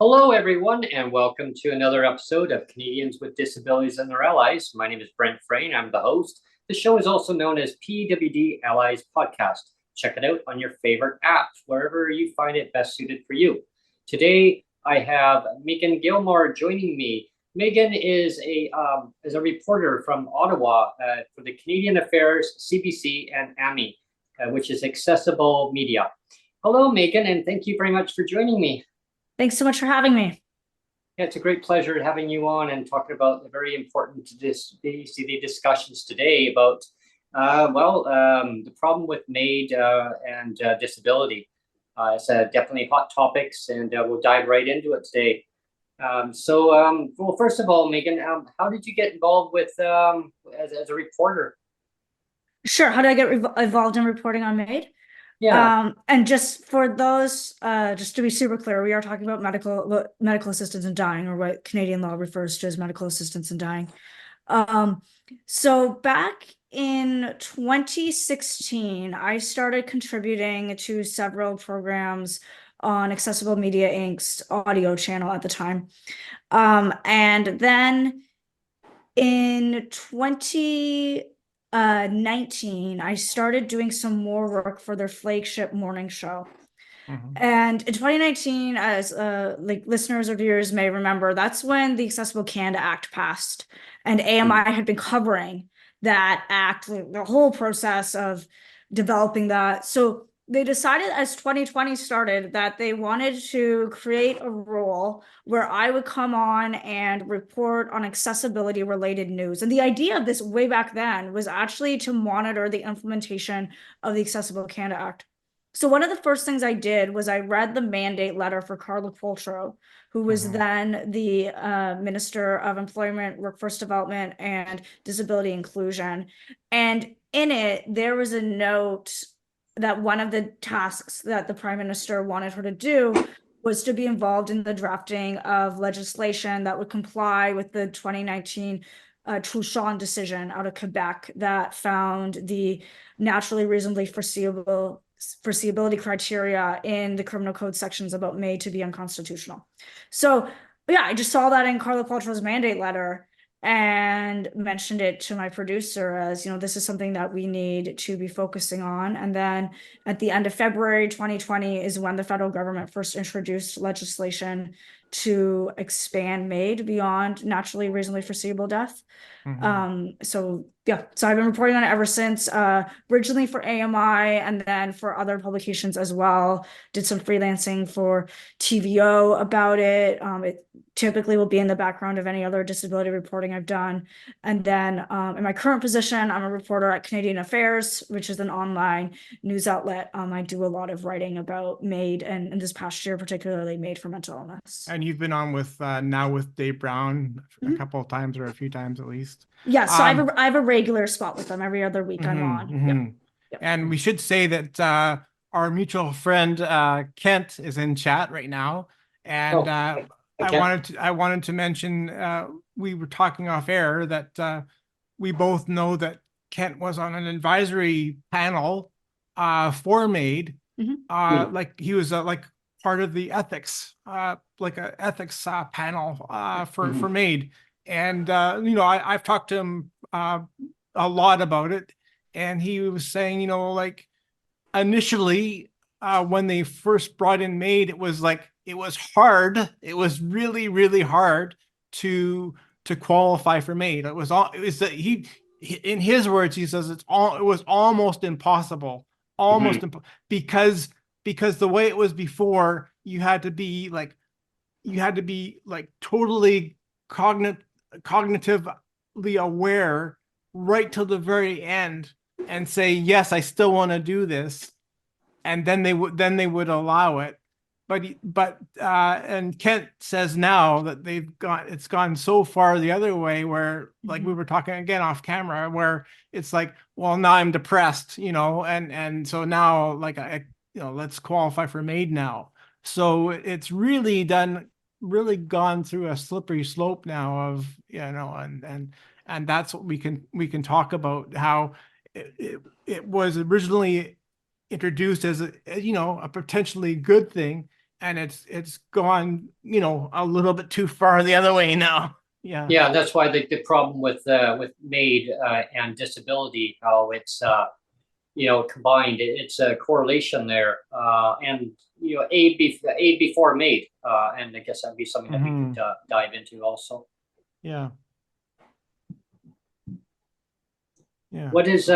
Hello, everyone, and welcome to another episode of Canadians with Disabilities and Their Allies. My name is Brent Frain. I'm the host. The show is also known as PWD Allies Podcast. Check it out on your favorite apps, wherever you find it best suited for you. Today, I have Meagan Gillmore joining me. Meagan is a reporter from Ottawa for the Canadian Affairs, CBC, and AMI, which is Accessible Media. Hello, Meagan, and thank you very much for joining me. Thanks so much for having me. Yeah, it's a great pleasure having you on and talking about the very important discussions today about, the problem with MAiD and disability. It's definitely hot topics, and we'll dive right into it today. Well, first of all, Meagan, how did you get involved with as a reporter? Sure. How did I get involved in reporting on MAiD? Yeah. And just for those, just to be super clear, we are talking about medical assistance in dying, or what Canadian law refers to as medical assistance in dying. So back in 2016, I started contributing to several programs on Accessible Media Inc.'s audio channel at the time. And then in 2019, I started doing some more work for their flagship morning show. And in 2019, as like listeners or viewers may remember, that's when the Accessible Canada Act passed, and AMI had been covering that act, the whole process of developing that. So they decided as 2020 started that they wanted to create a role where I would come on and report on accessibility related news. And the idea of this way back then was actually to monitor the implementation of the Accessible Canada Act. So one of the first things I did was I read the mandate letter for Carla Qualtrough, who was then the Minister of Employment, Workforce Development, and Disability Inclusion. And in it, there was a note that one of the tasks that the Prime Minister wanted her to do was to be involved in the drafting of legislation that would comply with the 2019 Truchon decision out of Quebec that found the naturally reasonably foreseeability criteria in the criminal code sections about MAiD to be unconstitutional. So yeah, I just saw that in Carla Qualtrough's mandate letter and mentioned it to my producer as, this is something that we need to be focusing on. And then at the end of February 2020 is when the federal government first introduced legislation to expand MAiD beyond naturally reasonably foreseeable death. So I've been reporting on it ever since, originally for AMI and then for other publications as well. Did some freelancing for TVO about it. It typically will be in the background of any other disability reporting I've done. And then in my current position, I'm a reporter at Canadian Affairs, which is an online news outlet. I do a lot of writing about MAiD, and this past year particularly MAiD for mental illness. And you've been on with now with Dave Brown a couple of times, or a few times at least. Yeah, so I have a regular spot with them every other week. I'm on. Yep. And we should say that our mutual friend Kent is in chat right now, and I wanted to mention we were talking off air that we both know that Kent was on an advisory panel for MAiD. Like he was like part of the ethics, like a ethics panel for MAiD. And I've talked to him a lot about it, and he was saying, like initially when they first brought in MAiD, it was hard. It was really, really hard to qualify for MAiD. It was that he in his words, he says it was almost impossible, because the way it was before, you had to be like totally cognitively aware right till the very end and say, yes, I still want to do this, and then they would allow it. But and Kent says now that it's gone so far the other way, where like we were talking again off camera, where it's like, well, now I'm depressed, and so now like let's qualify for MAiD now. So it's really gone through a slippery slope now of, and that's what we can talk about, how it was originally introduced as a potentially good thing, and it's gone, a little bit too far the other way now. Yeah. Yeah, that's why the problem with MAiD and disability, how it's combined. It's a correlation there, and aid before MAiD, and I guess that'd be something that we could dive into also. Yeah. Yeah. What's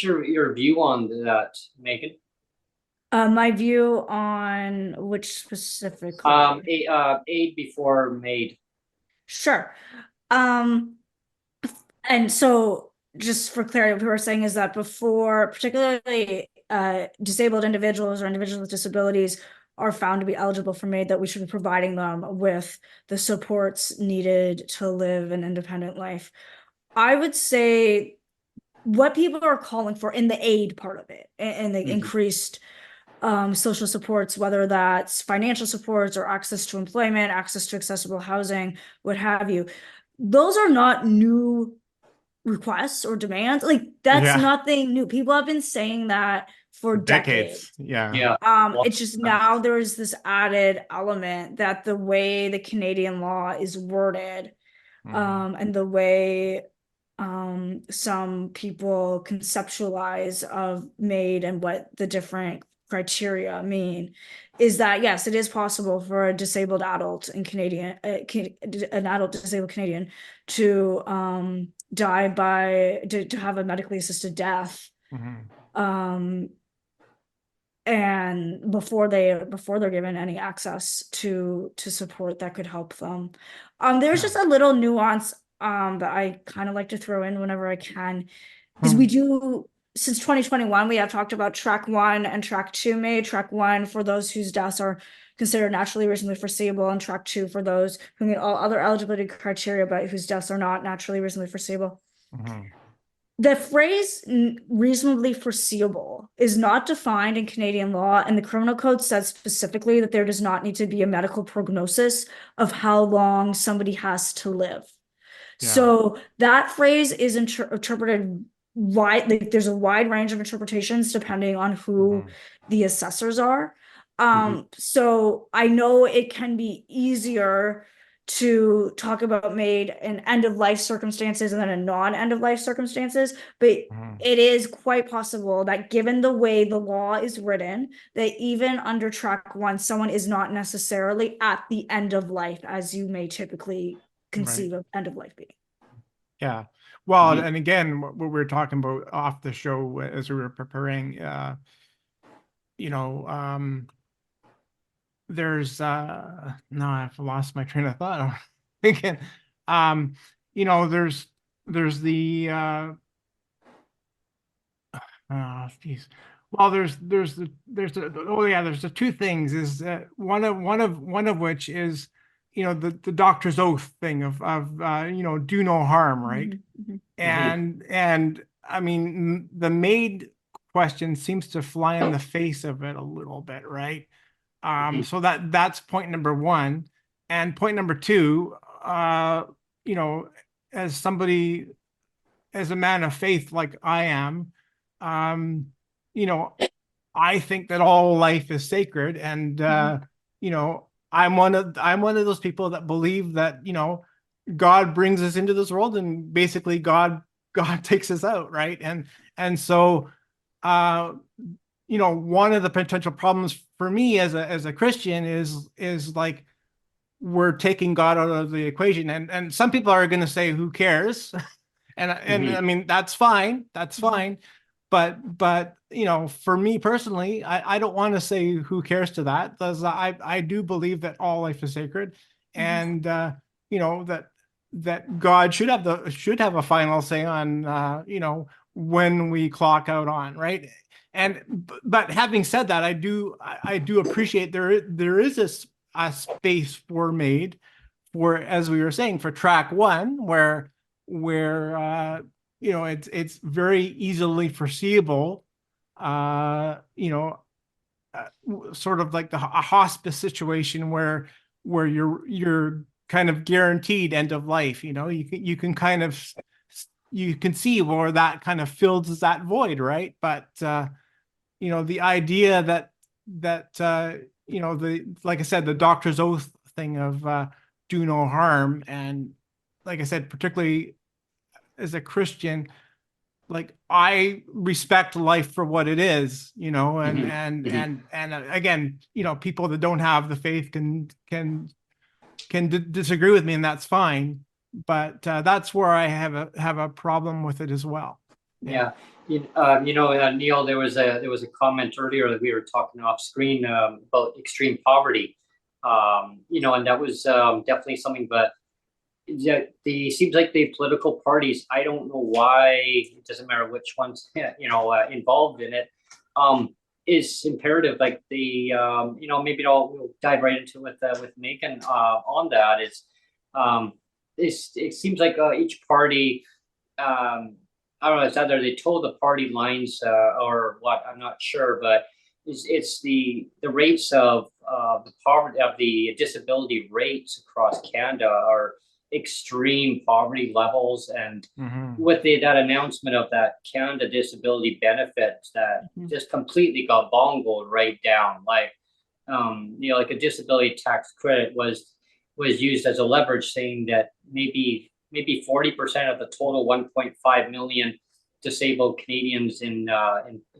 your view on that, Meagan? My view on which specific aid before MAiD. Sure. And so just for clarity, what we were saying is that before, particularly disabled individuals or individuals with disabilities are found to be eligible for MAiD, that we should be providing them with the supports needed to live an independent life. I would say what people are calling for in the aid part of it and the increased social supports, whether that's financial supports or access to employment, access to accessible housing, what have you, those are not new requests or demands. Like that's nothing new. People have been saying that for decades. Yeah. It's just now there's this added element that the way the Canadian law is worded, and the way some people conceptualize of MAiD and what the different criteria mean is that yes, it is possible for a disabled adult in Canadian, an adult disabled Canadian to die to have a medically assisted death, and before they're given any access to support that could help them. There's just a little nuance that I kind of like to throw in whenever I can, is we do, since 2021, we have talked about track 1 and track 2 MAiD. Track 1 for those whose deaths are considered naturally reasonably foreseeable, and track 2 for those who meet all other eligibility criteria but whose deaths are not naturally reasonably foreseeable. The phrase reasonably foreseeable is not defined in Canadian law, and the criminal code says specifically that there does not need to be a medical prognosis of how long somebody has to live. So that phrase is interpreted wide, like there's a wide range of interpretations depending on who the assessors are. So I know it can be easier to talk about MAiD in end of life circumstances and then a non-end of life circumstances, but it is quite possible that given the way the law is written, that even under track 1, someone is not necessarily at the end of life as you may typically conceive of end of life being. Yeah. Well, and again, what we were talking about off the show as we were preparing, there's no, I've lost my train of thought again. There's the geez. Well, there's the two things, is one of which is the doctor's oath thing of do no harm, right? And I mean, the MAiD question seems to fly in the face of it a little bit, right? So that's point number 1. And point number 2, as somebody, as a man of faith like I am, I think that all life is sacred, and I'm one of those people that believe that God brings us into this world, and basically God takes us out, right? And so one of the potential problems for me as a Christian is like, we're taking God out of the equation, and some people are going to say, who cares? and I mean, that's fine, but for me personally, I don't want to say who cares to that, because I do believe that all life is sacred, and that God should have a final say on when we clock out on, right? But having said that, I do appreciate there is a space for MAiD, for, as we were saying, for track 1, where it's very easily foreseeable, sort of like a hospice situation where you're kind of guaranteed end of life. You can kind of, you can see where that kind of fills that void, right? But the idea that like I said, the doctor's oath thing of do no harm. And like I said, particularly as a Christian, like I respect life for what it is, and again, people that don't have the faith can disagree with me, and that's fine. But that's where I have a problem with it as well. Yeah. Neil, there was a comment earlier that we were talking off screen about extreme poverty, and that was definitely something. But yeah, seems like the political parties, I don't know why, it doesn't matter which ones, involved in it, is imperative. Like maybe we'll dive right into it with Meagan on that. It seems like each party, I don't know, it's either they toe the party lines or what, I'm not sure, but it's the rates of the poverty, of the disability rates across Canada are extreme poverty levels. And with that announcement of that Canada disability benefits that just completely got bongoed right down, like like a disability tax credit was used as a leverage, saying that maybe 40% of the total 1.5 million disabled Canadians in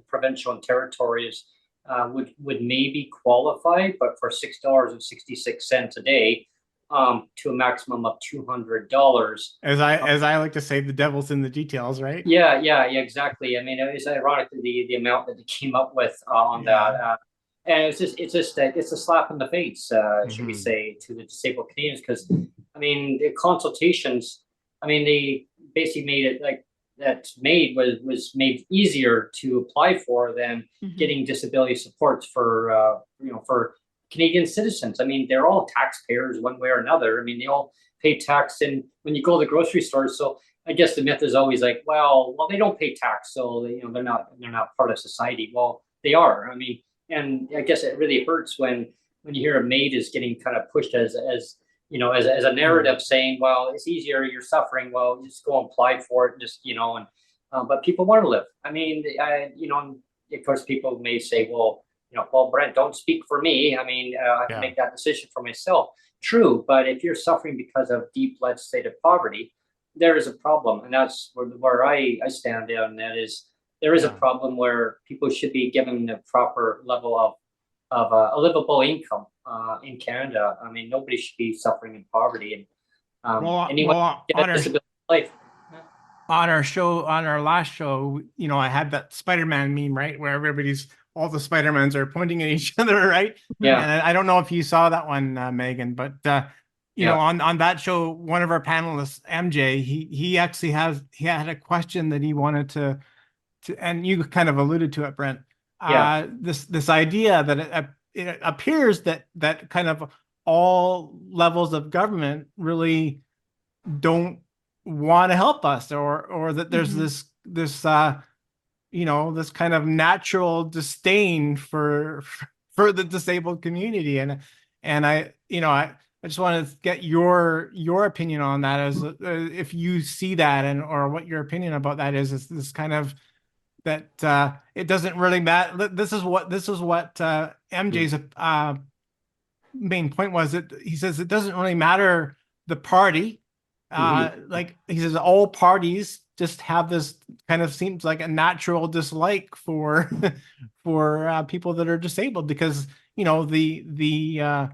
provincial and territories would maybe qualify, but for $6.66 a day, to a maximum of $200. As I like to say, the devil's in the details, right? Yeah, exactly. I mean, it's ironically the amount that they came up with on that. And it's a slap in the face, should we say, to the disabled Canadians, because I mean the consultations, I mean they basically made it like that MAiD was made easier to apply for than getting disability supports for for Canadian citizens. I mean, they're all taxpayers one way or another. I mean, they all pay tax, and when you go to the grocery store, so I guess the myth is always like, well, they don't pay tax, so they're not part of society. Well, they are. I mean, and I guess it really hurts when you hear a MAiD is getting kind of pushed as a narrative saying, well, it's easier, you're suffering, well, just go and apply for it, just and but people want to live. I mean, of course, people may say, well, Brent, don't speak for me. I mean, I can make that decision for myself. True, but if you're suffering because of deep legislative poverty, there is a problem, and that's where I stand on. That is, there is a problem where people should be given the proper level of a livable income in Canada. I mean, nobody should be suffering in poverty, and anyone get a disability life. On our last show, I had that Spider-Man meme, right, where all the Spider-Mans are pointing at each other, right? Yeah. And I don't know if you saw that one, Meagan, but on that show, one of our panelists, MJ, he actually had a question that he wanted to, and you kind of alluded to it, Brent. This idea that it appears that kind of all levels of government really don't want to help us, or that there's this this kind of natural disdain for the disabled community, and I just want to get your opinion on that, as if you see that, or what your opinion about that is this kind of that it doesn't really matter. This is what MJ's main point was. That he says it doesn't really matter the party. Like he says, all parties just have this kind of seems like a natural dislike for people that are disabled, because the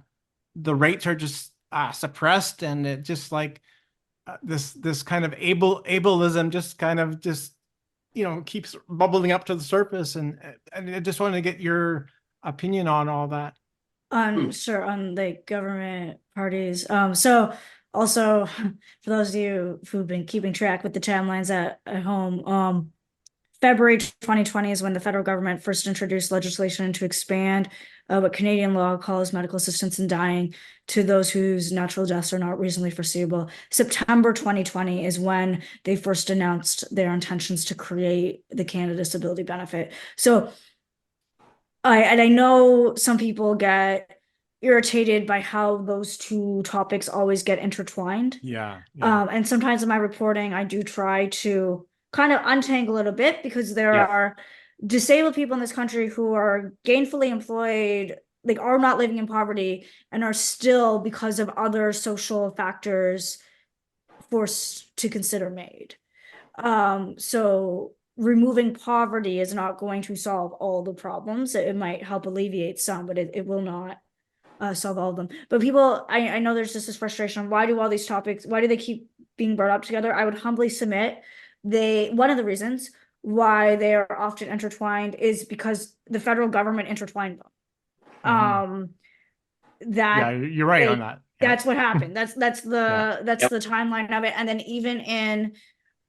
rates are just suppressed, and it just like this kind of ableism just kind of keeps bubbling up to the surface, and I just wanted to get your opinion on all that. Sure, on the government parties. So also, for those of you who've been keeping track with the timelines at home, February 2020 is when the federal government first introduced legislation to expand what Canadian law calls medical assistance in dying to those whose natural deaths are not reasonably foreseeable. September 2020 is when they first announced their intentions to create the Canada Disability Benefit. So I know some people get irritated by how those two topics always get intertwined. And sometimes in my reporting, I do try to kind of untangle it a bit, because there are disabled people in this country who are gainfully employed, like are not living in poverty and are still, because of other social factors, forced to consider MAiD. So removing poverty is not going to solve all the problems. It might help alleviate some, but it will not solve all of them. But people, I know there's just this frustration. Why do all these topics, why do they keep being brought up together? I would humbly submit one of the reasons why they are often intertwined is because the federal government intertwined them. Yeah, you're right on that. Yeah. That's what happened. That's the timeline of it. And then even in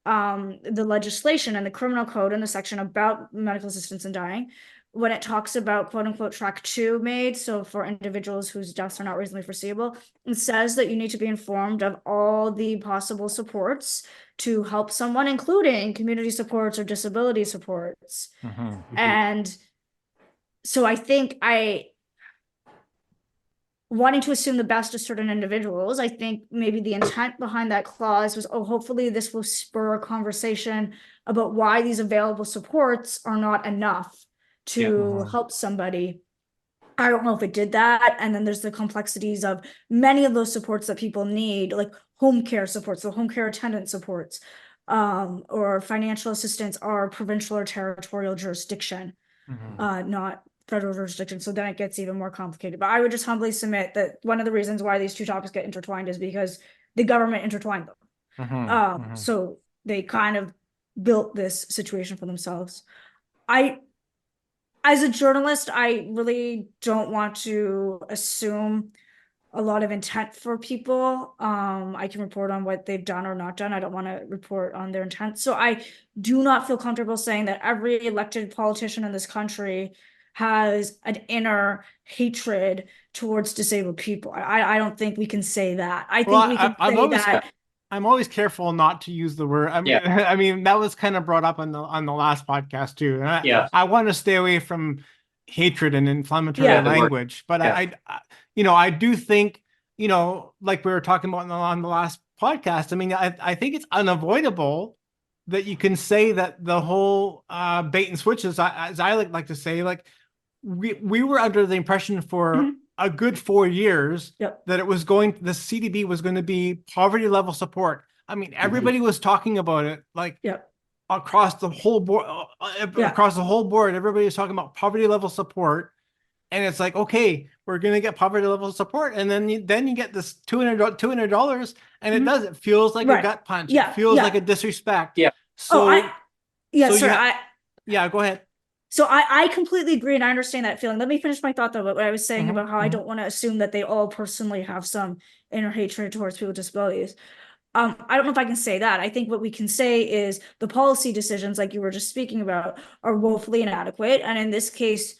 the legislation and the criminal code in the section about medical assistance in dying, when it talks about quote unquote track 2 MAiD, so for individuals whose deaths are not reasonably foreseeable, it says that you need to be informed of all the possible supports to help someone, including community supports or disability supports. And so I think wanting to assume the best of certain individuals, I think maybe the intent behind that clause was, oh, hopefully this will spur a conversation about why these available supports are not enough to help somebody. I don't know if it did that. And then there's the complexities of many of those supports that people need, like home care supports, so home care attendant supports, or financial assistance are provincial or territorial jurisdiction, not federal jurisdiction. So then it gets even more complicated. But I would just humbly submit that one of the reasons why these two topics get intertwined is because the government intertwined them. So they kind of built this situation for themselves. As a journalist, I really don't want to assume a lot of intent for people. I can report on what they've done or not done. I don't want to report on their intent. So I do not feel comfortable saying that every elected politician in this country has an inner hatred towards disabled people. I don't think we can say that. I think we can say that. I'm always careful not to use the word. I mean, I mean that was kind of brought up on the last podcast too. And I want to stay away from hatred and inflammatory language. But I do think, like we were talking about on the last podcast. I mean, I think it's unavoidable that you can say that the whole bait and switch, as I like to say, like we were under the impression for a good 4 years that the CDB was going to be poverty level support. I mean, everybody was talking about it, like across the whole board. Across the whole board, everybody was talking about poverty level support, and it's like, okay, we're going to get poverty level support, and then you get this $200, and it feels like a gut punch. It feels like a disrespect. So, go ahead. So I completely agree, and I understand that feeling. Let me finish my thought, though, about what I was saying about how I don't want to assume that they all personally have some inner hatred towards people with disabilities. I don't know if I can say that. I think what we can say is the policy decisions, like you were just speaking about, are woefully inadequate, and in this case,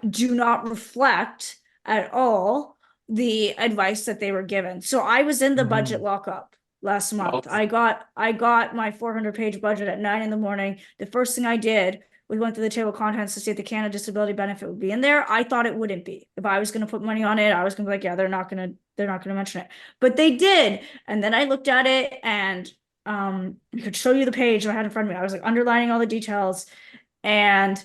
do not reflect at all the advice that they were given. So I was in the budget lockup last month. I got my 400-page budget at 9 a.m. The first thing I did, we went through the table of contents to see if the Canada Disability benefit would be in there. I thought it wouldn't be. If I was going to put money on it, I was going to be like, yeah, they're not going to mention it. But they did. And then I looked at it, and I could show you the page I had in front of me. I was like underlining all the details, and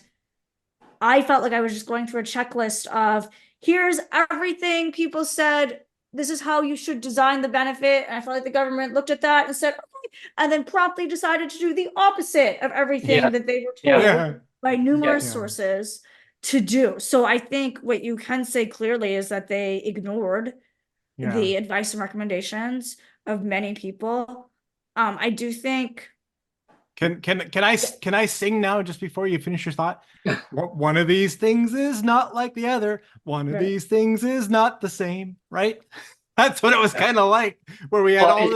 I felt like I was just going through a checklist of here's everything people said. This is how you should design the benefit. And I felt like the government looked at that and said, okay, and then promptly decided to do the opposite of everything that they were told by numerous sources to do. So I think what you can say clearly is that they ignored the advice and recommendations of many people. I do think. Can I sing now just before you finish your thought? One of these things is not like the other. One of these things is not the same, right? That's what it was kind of like, where we had all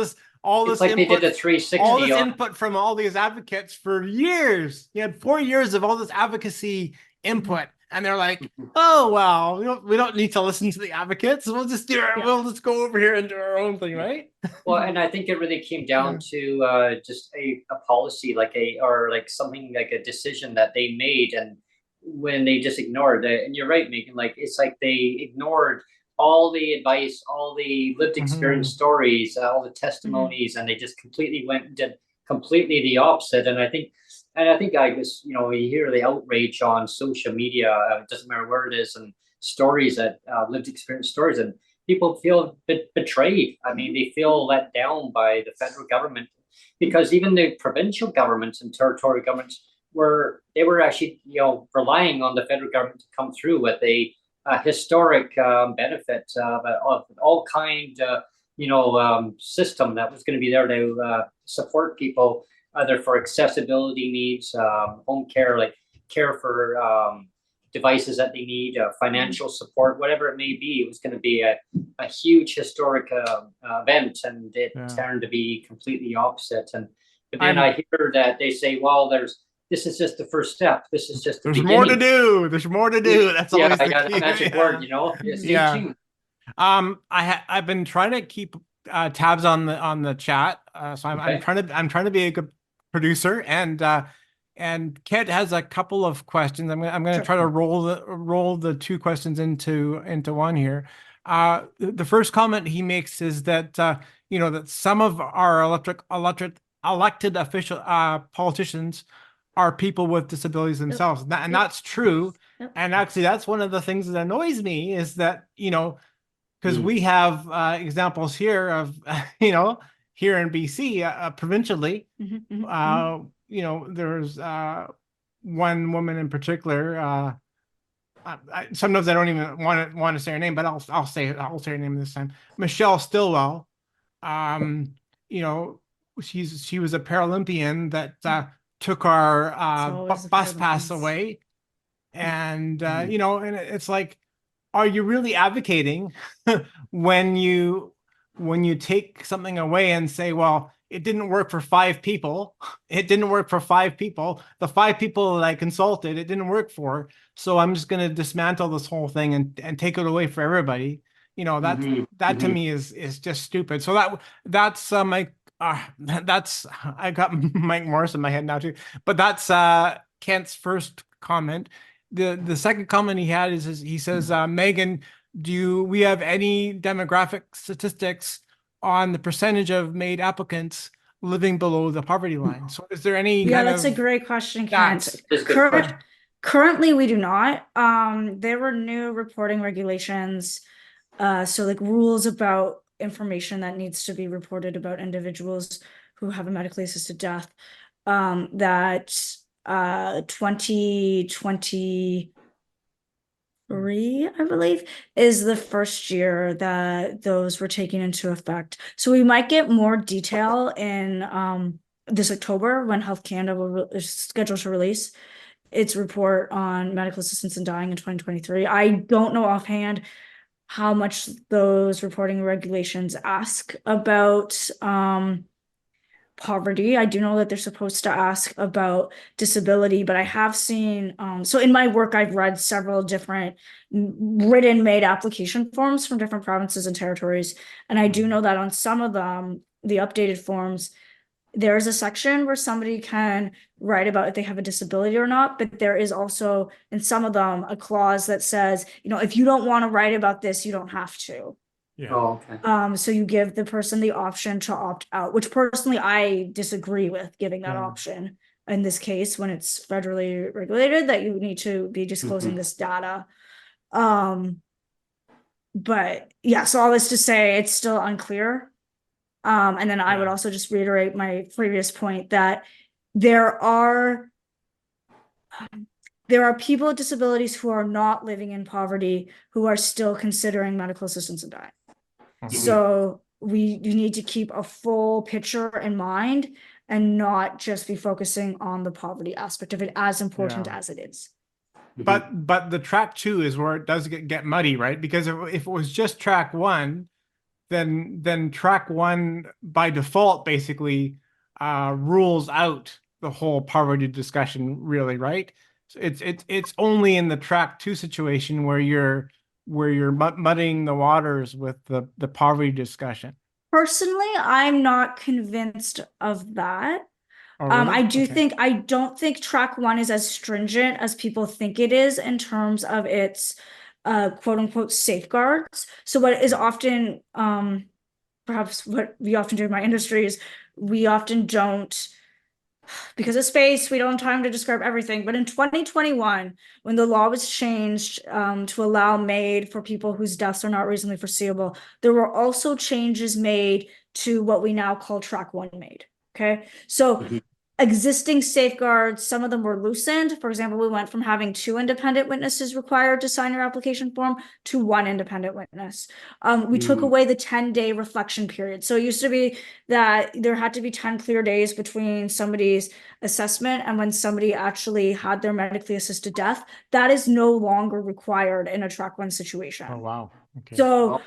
this like input, they did the 360. All this input from all these advocates for years. You had 4 years of all this advocacy input, and they're like, "Oh well, we don't need to listen to the advocates. We'll just we'll just go over here and do our own thing, right?" Well, and I think it really came down to just a policy, or something like a decision that they made, and when they just ignored it. And you're right, Meagan. Like it's like they ignored all the advice, all the lived experience stories, all the testimonies, and they just completely went and did completely the opposite. And I think And I think I just, you hear the outrage on social media, it doesn't matter where it is, and stories that lived experience stories, and people feel betrayed. I mean, they feel let down by the federal government, because even the provincial governments and territorial governments were actually, relying on the federal government to come through with a historic benefit of all kind, system that was going to be there to support people either for accessibility needs, home care, like care for devices that they need, financial support, whatever it may be. It was going to be a huge historic event, and it turned to be completely opposite. But then I hear that they say, well, this is just the first step. This is just the There's beginning. more to do. There's more to do. That's always the key. The magic word, stay tuned. I've been trying to keep tabs on the chat. So I'm trying to be a good producer, and Kent has a couple of questions. I'm gonna try to roll the two questions into one here. The first comment he makes is that that some of our elected official politicians are people with disabilities themselves, and that's true. And actually, that's one of the things that annoys me is that because we have examples here of here in BC provincially. There's one woman in particular. Sometimes I don't even want to say her name, but I'll say her name this time. Michelle Stillwell. She was a Paralympian that took our bus pass away, and and it's like, are you really advocating when you take something away and say, well, it didn't work for 5 people. It didn't work for 5 people. The 5 people that I consulted, it didn't work for. So I'm just going to dismantle this whole thing and take it away for everybody. That to me is just stupid. So that's Mike. That's I got Mike Morris in my head now too. But that's Kent's first comment. The second comment he had is he says, Meagan, do we have any demographic statistics on the percentage of MAiD applicants living below the poverty line? So is there any that's a great question, Kent. Currently, we do not. There were new reporting regulations, so like rules about information that needs to be reported about individuals who have a medically assisted death, that 2023, I believe, is the first year that those were taken into effect. So we might get more detail in this October when Health Canada is scheduled to release its report on medical assistance in dying in 2023. I don't know offhand how much those reporting regulations ask about poverty. I do know that they're supposed to ask about disability, but I have seen, so in my work, I've read several different written MAiD application forms from different provinces and territories. And I do know that on some of them, the updated forms, there's a section where somebody can write about if they have a disability or not, but there is also in some of them a clause that says, if you don't want to write about this, you don't have to. Okay. So you give the person the option to opt out, which personally I disagree with giving that option in this case when it's federally regulated that you need to be disclosing this data. But yeah, so all this to say it's still unclear. And then I would also just reiterate my previous point that there are people with disabilities who are not living in poverty who are still considering medical assistance in dying. So you need to keep a full picture in mind and not just be focusing on the poverty aspect of it, as important as it is. But the track 2 is where it does get muddy, right? Because if it was just track 1, then track 1 by default basically rules out the whole poverty discussion, really, right? So it's only in the track 2 situation where you're muddying the waters with the poverty discussion. Personally, I'm not convinced of that. Oh, really? I don't think track 1 is as stringent as people think it is in terms of its quote unquote safeguards. So what is often perhaps what we often do in my industry is we often don't because of space, we don't have time to describe everything. But in 2021, when the law was changed to allow MAiD for people whose deaths are not reasonably foreseeable, there were also changes made to what we now call Track 1 MAiD. Okay, so existing safeguards, some of them were loosened. For example, we went from having 2 independent witnesses required to sign your application form to 1 independent witness. We took away the 10-day reflection period. So it used to be that there had to be 10 clear days between somebody's assessment and when somebody actually had their medically assisted death. That is no longer required in a Track 1 situation. Oh, wow. Okay. So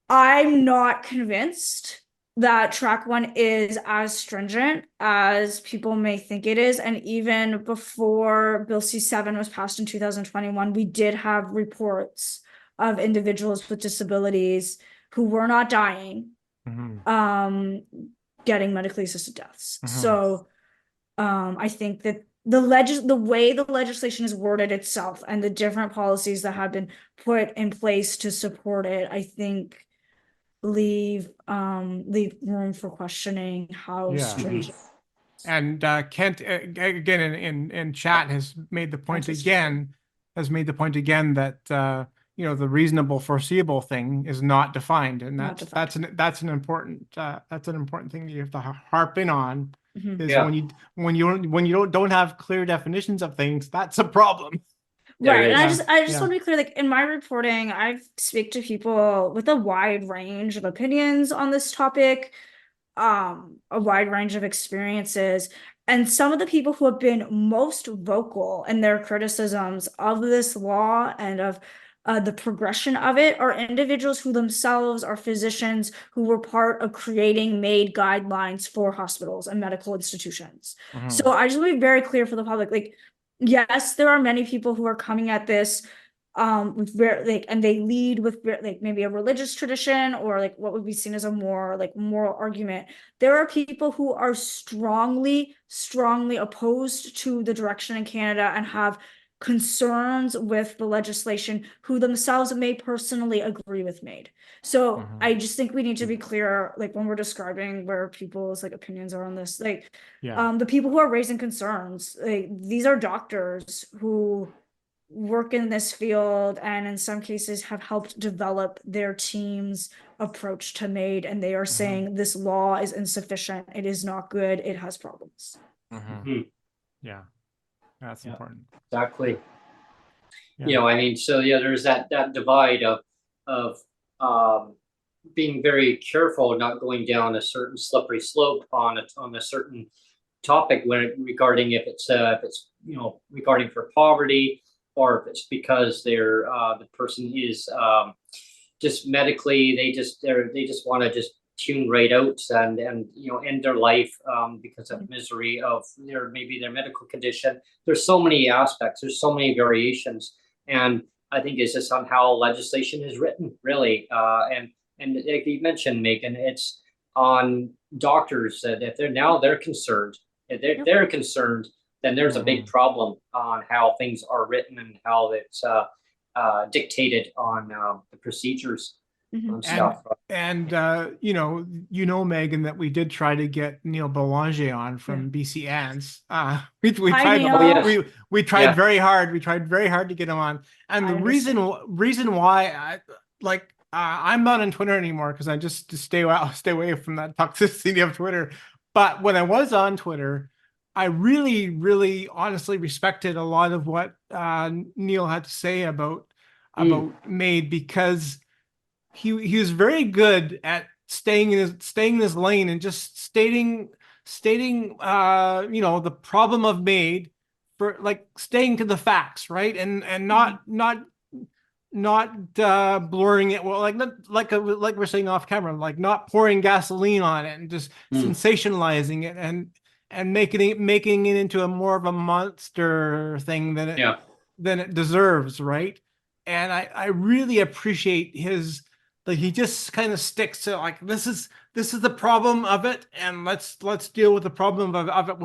I'm not convinced that Track 1 is as stringent as people may think it is. And even before Bill C-7 was passed in 2021, we did have reports of individuals with disabilities who were not dying, getting medically assisted deaths. So I think that the way the legislation is worded itself and the different policies that have been put in place to support it, I think leave room for questioning how stringent. And Kent again in chat has made the point again that you know, the reasonable foreseeable thing is not defined, and that's an important thing that you have to harp in on. Is when you don't have clear definitions of things, that's a problem. Right. And I just want to be clear, like in my reporting, I speak to people with a wide range of opinions on this topic, a wide range of experiences. And some of the people who have been most vocal in their criticisms of this law and of the progression of it are individuals who themselves are physicians who were part of creating MAiD guidelines for hospitals and medical institutions. So I just want to be very clear for the public, like, yes, there are many people who are coming at this with very and they lead with like maybe a religious tradition or like what would be seen as a more like moral argument. There are people who are strongly opposed to the direction in Canada and have concerns with the legislation who themselves may personally agree with MAiD. So I just think we need to be clear, like when we're describing where people's like opinions are on this, like the people who are raising concerns, like these are doctors who work in this field and in some cases have helped develop their team's approach to MAiD, and they are saying this law is insufficient, it is not good, it has problems. Yeah, that's important. Exactly. You know, I mean, so there's that divide of being very careful, not going down a certain slippery slope on a certain topic when regarding if it's you know, regarding for poverty, or if it's because they're the person is just medically they just want to just tune right out and you know, end their life because of misery of maybe their medical condition. There's so many aspects, there's so many variations, and I think it's just on how legislation is written, really. And like you mentioned, Meagan, it's on doctors that if they're concerned, if they're concerned, then there's a big problem on how things are written and how it's dictated on the procedures and stuff. And you know, Meagan, that we did try to get Neil Belanger on from BC ANS. We tried very hard. We tried very hard to get him on. And the reason why I'm not on Twitter anymore because I just stay away from that toxicity of Twitter. But when I was on Twitter, I really, really honestly respected a lot of what Neil had to say about MAiD, because he was very good at staying in his lane and just stating you know, the problem of MAiD, for like staying to the facts, right? And not blurring it, well, like we're saying off camera, like not pouring gasoline on it and just sensationalizing it and making it into a more of a monster thing than it deserves, right? And I really appreciate his, like, he just kind of sticks to like, this is the problem of it, and let's deal with the problem of it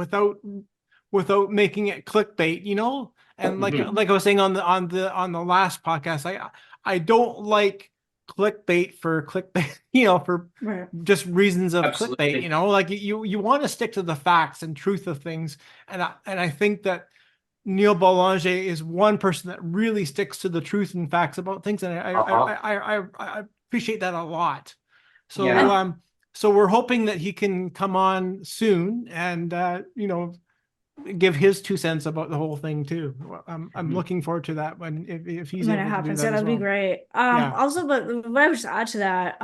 without making it clickbait, you know. And like I was saying on the last podcast, I don't like clickbait for clickbait, for Right. just reasons of Absolutely. clickbait, like you want to stick to the facts and truth of things. And I think that Neil Boulanger is one person that really sticks to the truth and facts about things. And I appreciate that a lot. So, Yeah. so we're hoping that he can come on soon and, give his 2 cents about the whole thing too. I'm looking forward to that if he's When it able to do happens, that yeah, as that'd be well. great. Yeah. Also, but what I would just add to that,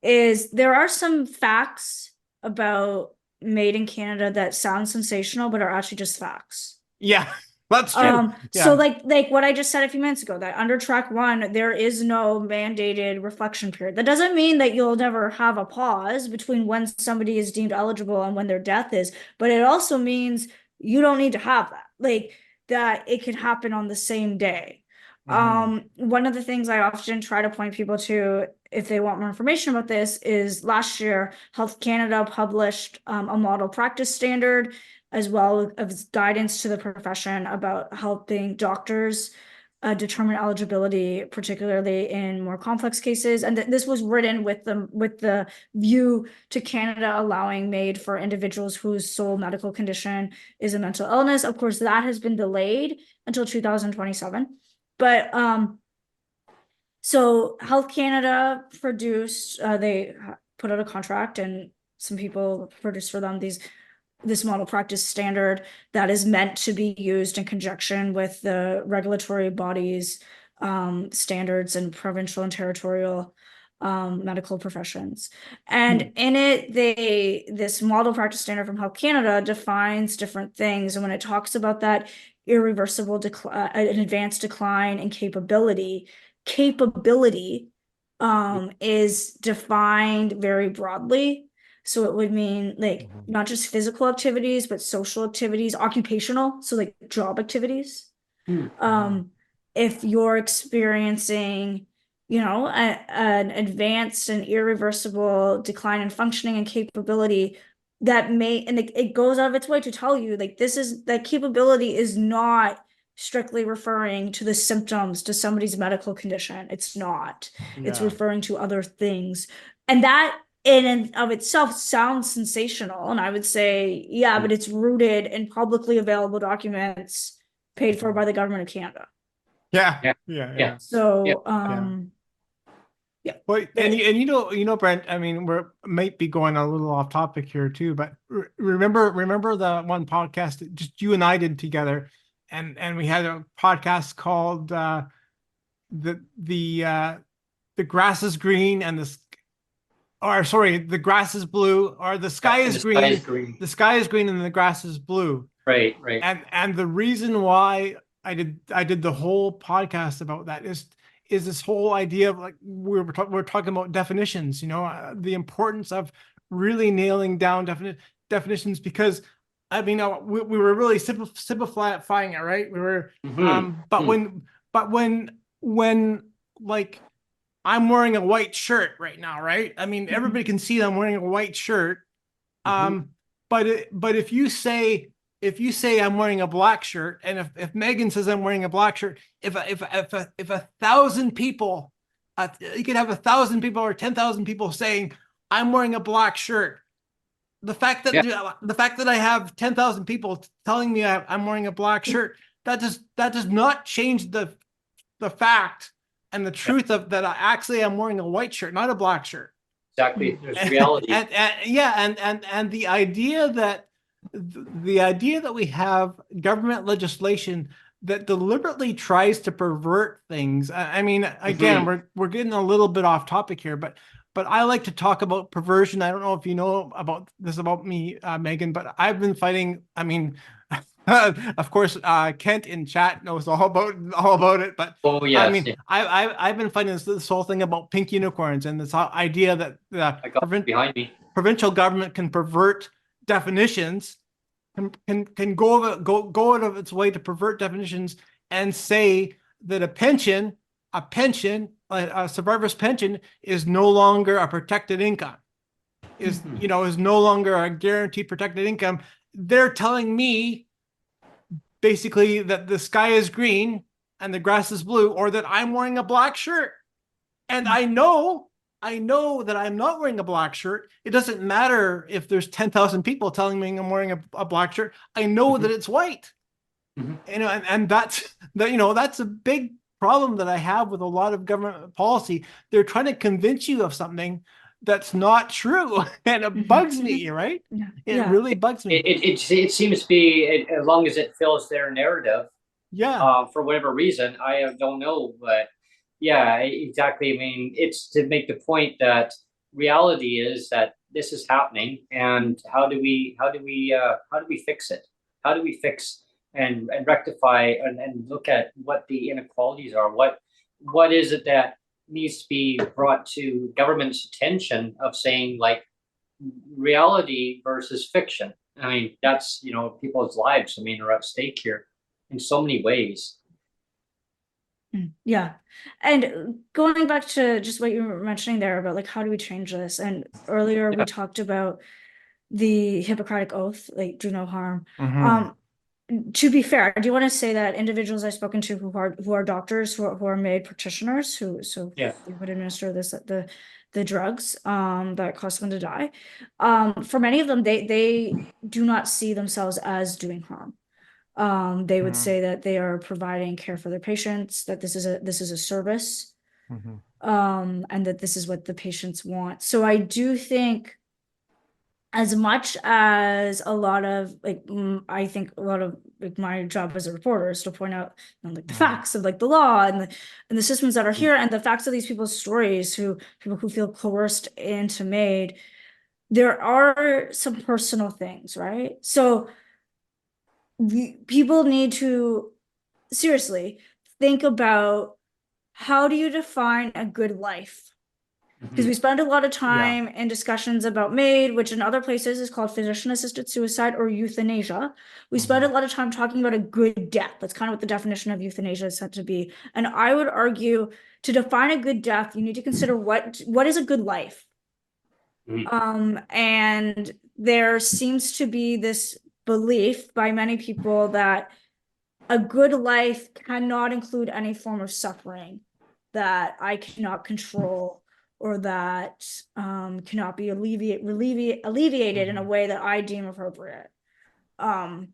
is there are some facts about MAiD in Canada that sound sensational, but are actually just facts. Yeah, that's true. So Yeah. like what I just said a few minutes ago, that under track 1, there is no mandated reflection period. That doesn't mean that you'll never have a pause between when somebody is deemed eligible and when their death is, but it also means you don't need to have that. Like that it can happen on the same day. One of the things I often try to point people to if they want more information about this is last year, Health Canada published a model practice standard as well as guidance to the profession about helping doctors determine eligibility, particularly in more complex cases. And this was written with the view to Canada allowing MAiD for individuals whose sole medical condition is a mental illness. Of course, that has been delayed until 2027. But so Health Canada produced, they put out a contract and some people produced for them this model practice standard that is meant to be used in conjunction with the regulatory bodies, standards and provincial and territorial medical professions. And in it, this model practice standard from Health Canada defines different things. And when it talks about that irreversible an advanced decline in capability is defined very broadly. So it would mean like not just physical activities, but social activities, occupational, so like job activities. If you're experiencing, an advanced and irreversible decline in functioning and capability, and it goes out of its way to tell you like that capability is not strictly referring to the symptoms to somebody's medical condition. It's not. It's referring to other things. And that in and of itself sounds sensational. And I would say, yeah, but it's rooted in publicly available documents paid for by the government of Canada. Yeah. So, yeah. Well, and Brent, I mean, might be going a little off topic here too, but remember the one podcast that just you and I did together, and we had a podcast called the grass is green and the grass is blue, or the sky is green. The sky is green and the grass is blue. Right. And the reason why I did the whole podcast about that is this whole idea of like we're talking about definitions, the importance of really nailing down definitions, because I mean we were really simplifying it, right? We were but when like I'm wearing a white shirt right now, right? I mean everybody can see that I'm wearing a white shirt. But if you say I'm wearing a black shirt, and if Meagan says I'm wearing a black shirt, if 1,000 people, you could have 1,000 people or 10,000 people saying I'm wearing a black shirt. The fact that I have 10,000 people telling me I'm wearing a black shirt, that does not change the fact and the truth of that I'm wearing a white shirt, not a black shirt. Exactly. There's reality. And the idea that we have government legislation that deliberately tries to pervert things. I mean, again, we're getting a little bit off topic here, but I like to talk about perversion. I don't know if you know about this about me, Meagan, but I've been fighting. I mean, of course, Kent in chat knows all about it. But yes, I mean, I've been fighting this whole thing about pink unicorns and this idea that behind me. Provincial government can pervert definitions, can go out of its way to pervert definitions and say that a survivor's pension is no longer a protected income, is no longer a guaranteed protected income. They're telling me basically that the sky is green and the grass is blue, or that I'm wearing a black shirt. And I know that I'm not wearing a black shirt. It doesn't matter if there's 10,000 people telling me I'm wearing a black shirt. I know that it's white. And that's a big problem that I have with a lot of government policy. They're trying to convince you of something that's not true, and it bugs me, right? It really bugs me. It seems to be, as long as it fills their narrative, for whatever reason, I don't know, but yeah, exactly. I mean, it's to make the point that reality is that this is happening, and how do we fix it? How do we fix and rectify and look at what the inequalities are? What is it that needs to be brought to government's attention of saying, like, reality versus fiction? I mean, that's, people's lives, I mean, are at stake here in so many ways. Yeah. And going back to just what you were mentioning there about like, how do we change this? And earlier we talked about the Hippocratic Oath, like do no harm. To be fair, I do want to say that individuals I've spoken to who are doctors, who are MAiD practitioners, they would administer the drugs that cause someone to die. For many of them, they do not see themselves as doing harm. They would say that they are providing care for their patients, that this is a service, and that this is what the patients want. So I do think, as much as a lot of I think a lot of like my job as a reporter is to point out like the facts of like the law and the systems that are here and the facts of these people's stories, people who feel coerced into MAiD, there are some personal things, right? So people need to seriously think about, how do you define a good life? Because we spend a lot of time in discussions about MAiD, which in other places is called physician-assisted suicide or euthanasia. We spend a lot of time talking about a good death. That's kind of what the definition of euthanasia is said to be. And I would argue, to define a good death, you need to consider what is a good life. And there seems to be this belief by many people that a good life cannot include any form of suffering that I cannot control, or that cannot be alleviated in a way that I deem appropriate. And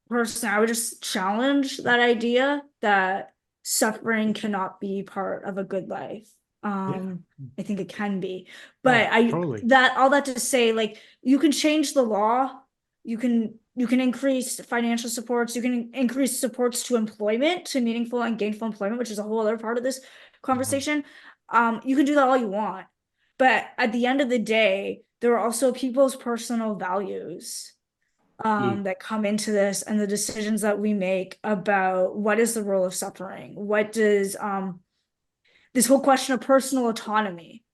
personally, I would just challenge that idea that suffering cannot be part of a good life. I think it can be, but all that to say, like, you can change the law, you can increase financial supports, you can increase supports to employment, to meaningful and gainful employment, which is a whole other part of this conversation. You can do that all you want, but at the end of the day, there are also people's personal values that come into this, and the decisions that we make about what is the role of suffering. What does this whole question of personal autonomy,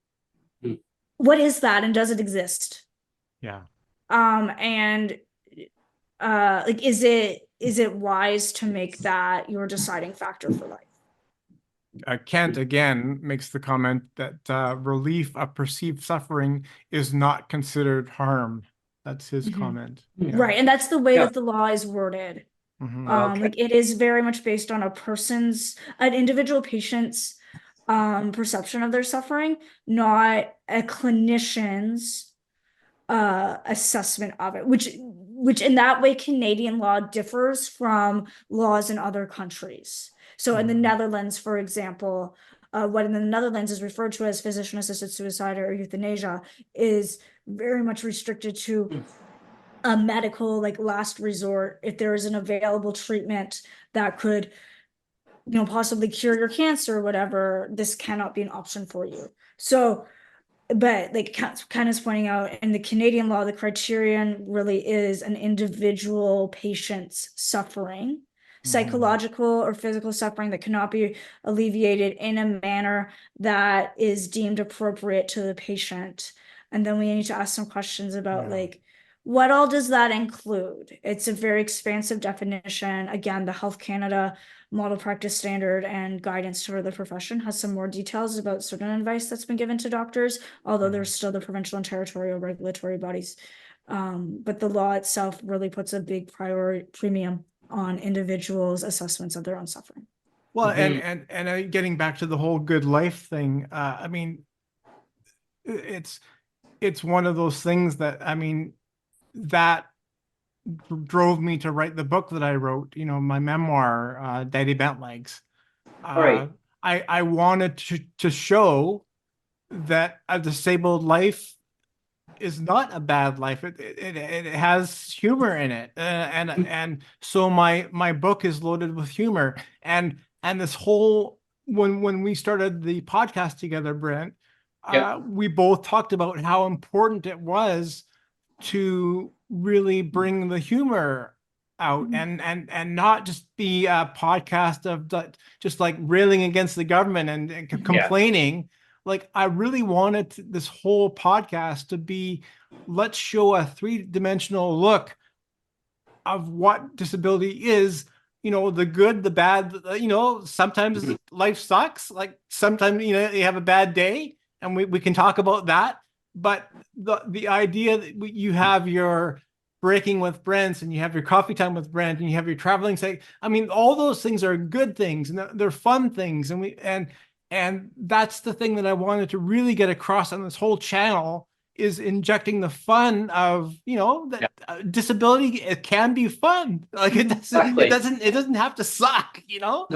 what is that, and does it exist? And like, is it wise to make that your deciding factor for life? Kent again makes the comment that relief of perceived suffering is not considered harm. That's his comment. Right, and that's the way that the law is worded. Like, it is very much based on an individual patient's perception of their suffering, not a clinician's assessment of it, which in that way Canadian law differs from laws in other countries. So in the Netherlands, for example, what in the Netherlands is referred to as physician-assisted suicide or euthanasia is very much restricted to a medical, like, last resort. If there is an available treatment that could, possibly cure your cancer or whatever, this cannot be an option for you. So, but like Ken is pointing out, in the Canadian law, the criterion really is an individual patient's suffering, psychological or physical suffering that cannot be alleviated in a manner that is deemed appropriate to the patient. And then we need to ask some questions about like, what all does that include? It's a very expansive definition. Again, the Health Canada model practice standard and guidance for the profession has some more details about certain advice that's been given to doctors, although there's still the provincial and territorial regulatory bodies. But the law itself really puts a big premium on individuals' assessments of their own suffering. Well, Mhm. and getting back to the whole good life thing, I mean, it's it's one of those things that, I mean, that drove me to write the book that I wrote, my memoir, Daddy Bent Legs. All Uh, right. I wanted to show that a disabled life is not a bad life. It has humor in it, and so my book is loaded with humor, and this whole when we started the podcast together, Brent, Yep. we both talked about how important it was to really bring the humor out, and not just be a podcast of just like railing against the government and Yeah. complaining. Like, I really wanted this whole podcast to be, let's show a three-dimensional look of what disability is, the good, the bad. Sometimes Mhm. life sucks. Like, sometimes, you have a bad day, and we can talk about that. But the idea that you have your breaking with Brent, and you have your coffee time with Brent, and you have your traveling say, I mean, all those things are good things, and they're fun things. And that's the thing that I wanted to really get across on this whole channel, is injecting the fun of, Yeah. that disability, it can be fun. Like, it doesn't it Exactly. doesn't it doesn't have to suck. No.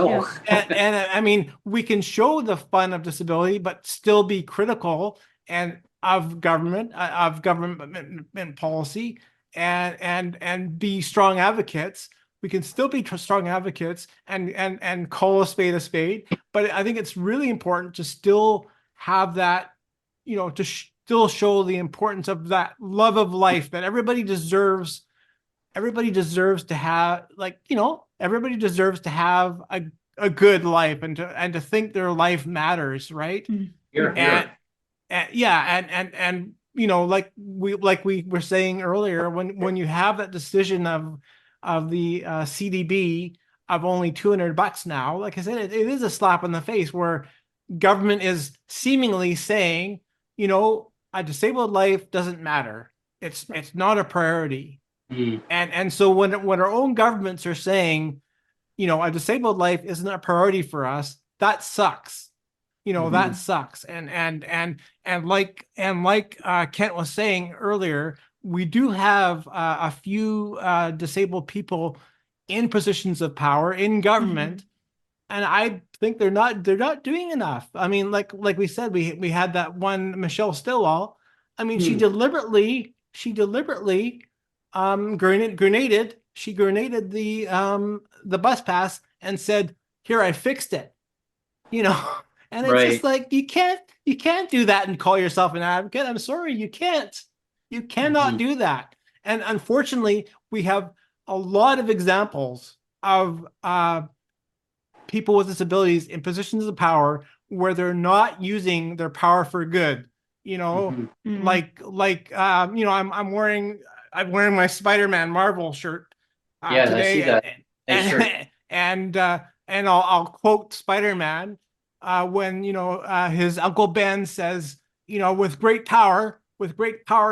And I mean, we can show the fun of disability, but still be critical and of government policy, and be strong advocates. We can still be strong advocates, and call a spade a spade. But I think it's really important to still have that, to still show the importance of that love of life that everybody deserves. Everybody deserves to have, like, everybody deserves to have a good life, and to think their life matters, right? You're Yeah. And, here. yeah, and like we were saying earlier, when you have that decision of the CDB of only $200 now, like I said, it is a slap in the face, where government is seemingly saying, a disabled life doesn't matter. It's not a priority. Mm. And so when our own governments are saying, a disabled life isn't a priority for us, that sucks. That Mhm. sucks. And like Kent was saying earlier, we do have a few disabled people in positions of power in government, and I think they're not doing enough. I mean, like we said, we had that one Michelle Stillwell. I mean, she Mm. deliberately grenaded the bus pass, and said, "Here, I fixed it." You know, and it's just Right. like, you can't do that and call yourself an advocate. I'm sorry, you can't. You cannot Mhm. do that. And unfortunately, we have a lot of examples of people with disabilities in positions of power where they're not using their power for good. You know, Mhm. I'm wearing my Spider-Man Marvel shirt Yes, I see today, that. Nice shirt. and I'll quote Spider-Man when his Uncle Ben says, with great power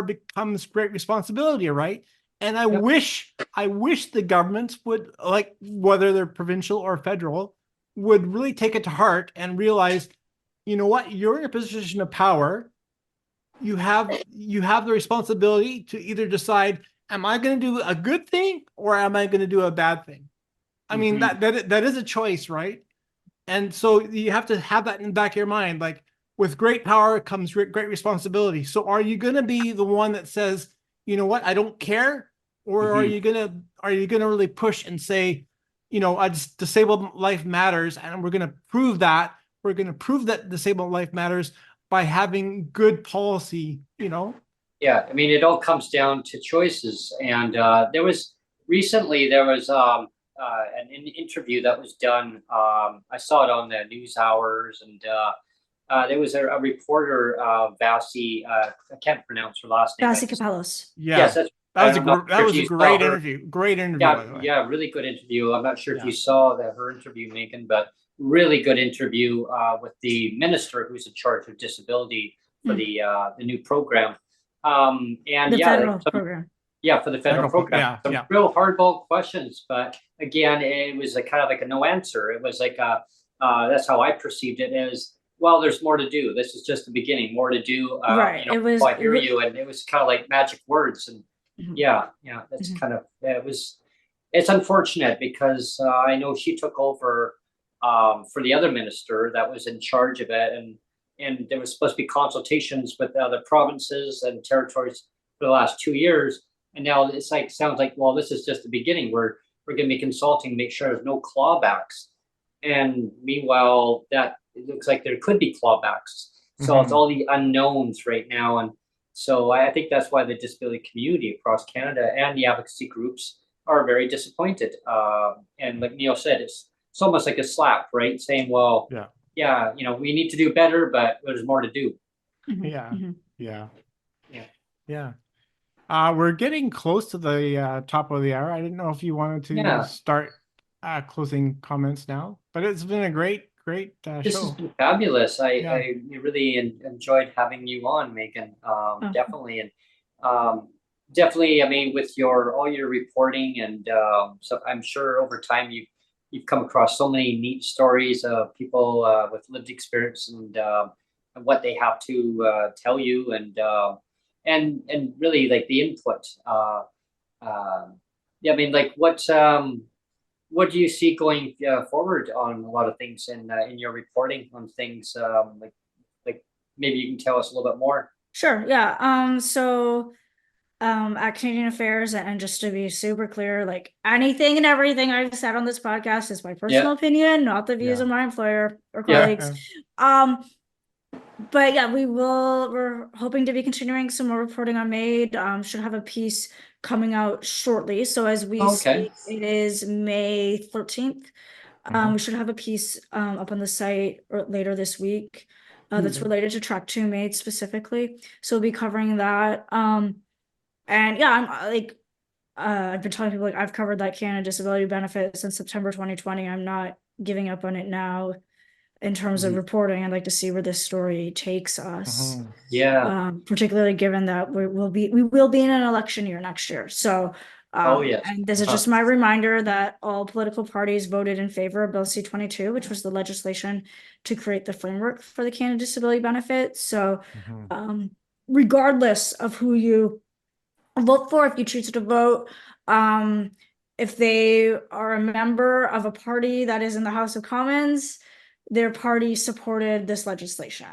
becomes great responsibility, right? And I Yep. wish the governments would, like, whether they're provincial or federal, would really take it to heart and realize, you know what, you're in a position of power. You have the responsibility to either decide, am I going to do a good thing, or am I going to do a bad thing? I mean, Mhm. that is a choice, right? And so you have to have that in the back of your mind. Like, with great power comes great responsibility. So are you going to be the one that says, you know what, I don't care? Or are Mhm. you gonna really push and say, a disabled life matters, and we're going to prove that disabled life matters by having good policy. Yeah, I mean, it all comes down to choices. And there was an interview that was done. I saw it on the news hours, and there was a reporter, Vasi. I can't pronounce her last name. Vasi Kapelos. Yes, Yeah. that's. That was a I'm not that sure if was a you saw great her. interview. Great interview, by Yeah, the way. yeah, really good interview. I'm not sure if Yeah. you saw her interview, Meagan, but really good interview with the minister who's in charge of disability for Mm. the new program. And The yeah, federal program. Yeah, for the federal program. Yeah, Some yeah. real hardball questions, but again, it was a kind of like a no answer. It was like that's how I perceived it as, well, there's more to do. This is just the beginning, more to do. Right. It was. I hear you, and it was kind of like magic words, and Mhm. yeah, that's Mhm. kind of, it was. It's unfortunate because I know she took over for the other minister that was in charge of it, and there was supposed to be consultations with other provinces and territories for the last 2 years, and now it's like, sounds like, well, this is just the beginning. We're going to be consulting, make sure there's no clawbacks, and meanwhile, that it looks like there could be clawbacks. So it's all the unknowns right now, and so I think that's why the disability community across Canada and the advocacy groups are very disappointed. And like Neil said, it's almost like a slap, right? Saying, well, yeah, we need to do better, but there's more to do. Yeah, Mhm. yeah, Yeah. yeah. We're getting close to the top of the hour. I didn't know if you wanted to Yeah. start closing comments now, but it's been a great This has show. been fabulous. Yeah. I really enjoyed having you on, Meagan. Definitely, and definitely. I mean, with all your reporting, and so I'm sure over time you've come across so many neat stories of people with lived experience, and what they have to tell you, and really like the input. Yeah, I mean, like what do you see going forward on a lot of things in your reporting on things, like maybe you can tell us a little bit more. Sure. Yeah. So at Canadian Affairs, and just to be super clear, like anything and everything I've said on this podcast is my personal opinion, not the views of my employer or colleagues. But yeah, we're hoping to be continuing some more reporting on MAiD. Should have a piece coming out shortly. So as we speak, it is May 13th. We should have a piece up on the site or later this week that's related to Track 2 MAiD specifically. So we'll be covering that. And yeah, I'm like, I've been telling people, like, I've covered that Canada Disability Benefit since September 2020. I'm not giving up on it now. In terms of reporting, I'd like to see where this story takes us. Yeah. Particularly given that we will be in an election year next year. So Yes. and this is just my reminder that all political parties voted in favor of Bill C-22, which was the legislation to create the framework for the Canada Disability Benefit. So regardless of who you vote for, if you choose to vote, if they are a member of a party that is in the House of Commons, their party supported this legislation.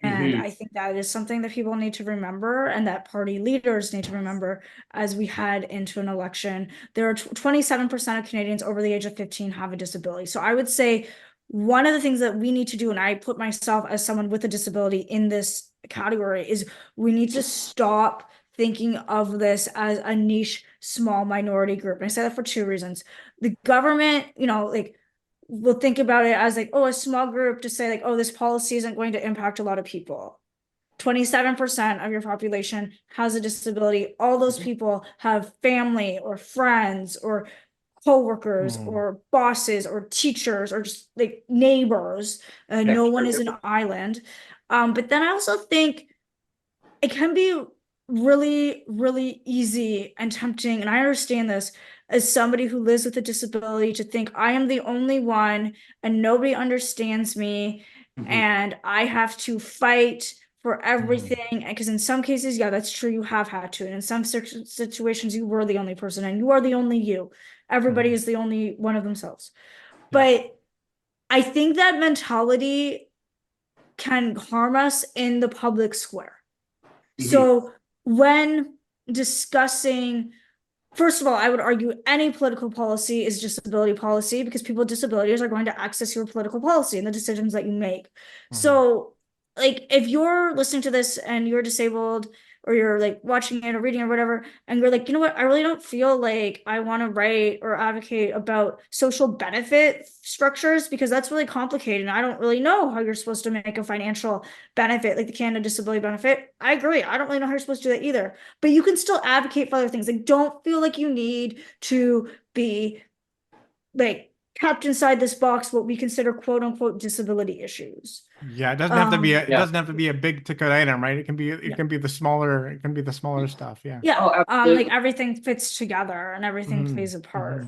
And I think that is something that people need to remember, and that party leaders need to remember as we head into an election. There are 27% of Canadians over the age of 15 have a disability. So I would say one of the things that we need to do, and I put myself as someone with a disability in this category, is we need to stop thinking of this as a niche, small minority group. And I say that for two reasons. The government, like, we'll think about it as like, oh, a small group to say like, oh, this policy isn't going to impact a lot of people. 27% of your population has a disability. All those people have family or friends or co-workers or bosses or teachers or just like neighbors. No one is an island. But then I also think it can be really, really easy and tempting, and I understand this, as somebody who lives with a disability, to think I am the only one and nobody understands me, and I have to fight for everything. Because in some cases, yeah, that's true, you have had to, and in some situations you were the only person, and you are the only you. Everybody is the only one of themselves. But I think that mentality can harm us in the public square. So when discussing, first of all, I would argue any political policy is disability policy, because people with disabilities are going to access your political policy and the decisions that you make. So like, if you're listening to this and you're disabled, or you're like watching it or reading or whatever, and you're like, you know what, I really don't feel like I want to write or advocate about social benefit structures, because that's really complicated and I don't really know how you're supposed to make a financial benefit like the Canada Disability Benefit. I agree, I don't really know how you're supposed to do that either, but you can still advocate for other things. Like, don't feel like you need to be like kept inside this box what we consider quote unquote disability issues. Yeah, it doesn't have to be it Yeah. doesn't have to be a big ticket item, right? It can be Yeah. the smaller stuff. Yeah. Yeah, Oh, absolutely. like everything fits together and everything Mhm, plays a part.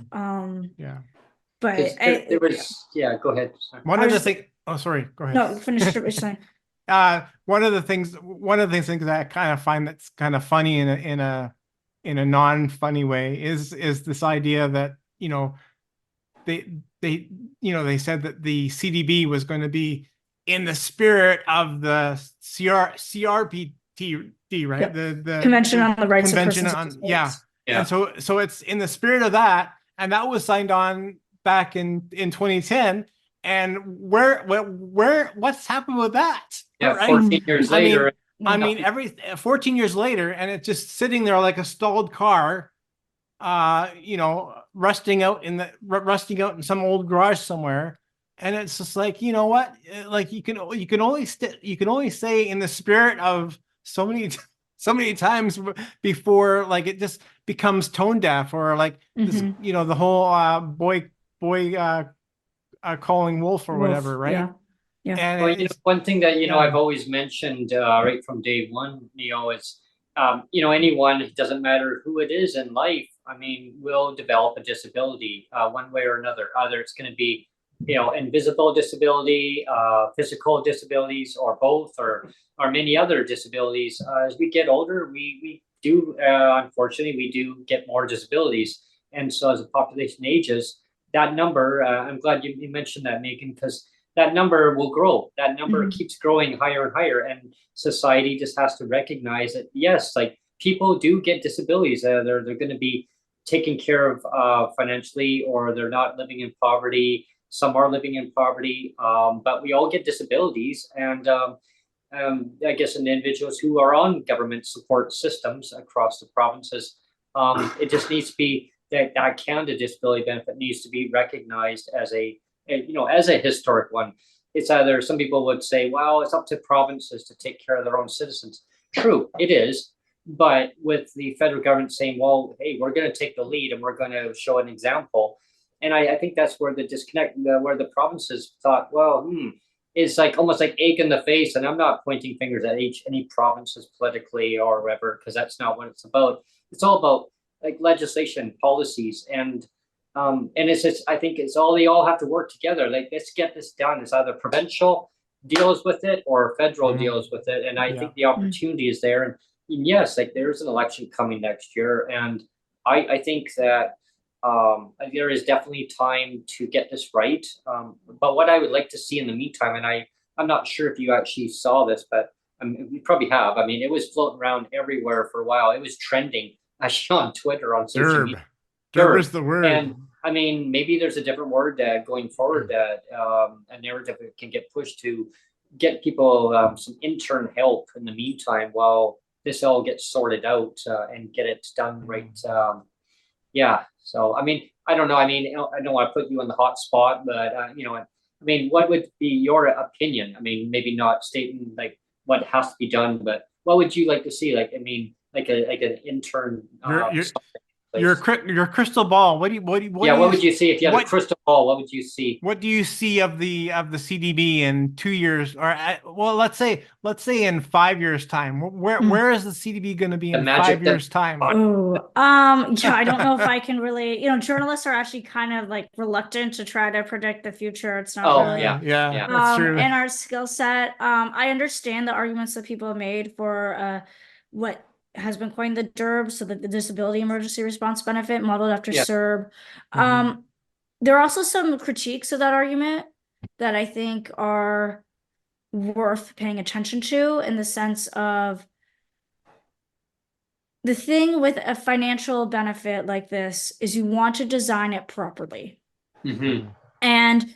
Yeah. But 'Cause there was, yeah, go ahead. Sorry. One I of the was- things. Oh, sorry. Go ahead. no, finish what you're saying. One of the things that I kind of find that's kind of funny in a non-funny way is this idea that, they said that the CDB was going to be in the spirit of the CRPD, right? Yep. The Convention on the Rights of Convention Persons with on, Disabilities. yeah. Yeah. And so it's in the spirit of that, and that was signed on back in 2010. And what's happened with that? Yeah, Right? 14 years I mean, later. I mean, 14 years later, and it's just sitting there like a stalled car, rusting out in some old garage somewhere. And it's just like, you know what? Like you can only say in the spirit of so many times before like it just becomes tone deaf, or like this, the whole boy calling wolf or whatever, right? Yeah. Yeah. And Well, one thing that yeah. I've always mentioned right from day one, is anyone, it doesn't matter who it is in life. I mean, will develop a disability one way or another. Either it's going to be invisible disability, physical disabilities, or both, or many other disabilities. As we get older, we do unfortunately we do get more disabilities, and so as the population ages, that number. I'm glad you mentioned that, Meagan, because that number will grow. That number keeps growing higher and higher, and society just has to recognize that yes, like people do get disabilities. They're going to be taken care of financially, or they're not living in poverty. Some are living in poverty, but we all get disabilities, and I guess individuals who are on government support systems across the provinces, it just needs to be that Canada disability benefit needs to be recognized as as a historic one. It's either, some people would say, well, it's up to provinces to take care of their own citizens. True, it is. But with the federal government saying, well, hey, we're going to take the lead and we're going to show an example. And I think that's where the disconnect, where the provinces thought, well, it's like almost like egg in the face. And I'm not pointing fingers at any provinces politically or whatever, because that's not what it's about. It's all about like legislation, policies, and it's just, I think it's all, they all have to work together. Like, let's get this done. It's either provincial deals with it or federal deals with it. And I think the opportunity is there. And yes, like there's an election coming next year, and I think that there is definitely time to get this right. But what I would like to see in the meantime, and I'm not sure if you actually saw this, but you probably have. I mean, it was floating around everywhere for a while. It was trending actually on Twitter, on social media. Derb is the word. And I mean, maybe there's a different word going forward that a narrative can get pushed to get people some intern help in the meantime while this all gets sorted out and get it done right. Yeah. So, I mean, I don't know. I mean, I don't want to put you on the hot spot, but I mean, what would be your opinion? I mean, maybe not stating like what has to be done, but what would you like to see? Like, I mean, like an intern. Your crystal ball. What would you see if you had a crystal ball? What would you see? What do you see of the CDB in 2 years, or well, let's say in 5 years time? Where is the CDB going to be in 5 years time? Oh, yeah, I don't know if I can really. Journalists are actually kind of like reluctant to try to predict the future. It's not really. Yeah, that's true. In our skill set, I understand the arguments that people have made for what has been coined the DERB, so the Disability Emergency Response Benefit, modeled after CERB. There are also some critiques of that argument that I think are worth paying attention to, in the sense of the thing with a financial benefit like this is you want to design it properly. And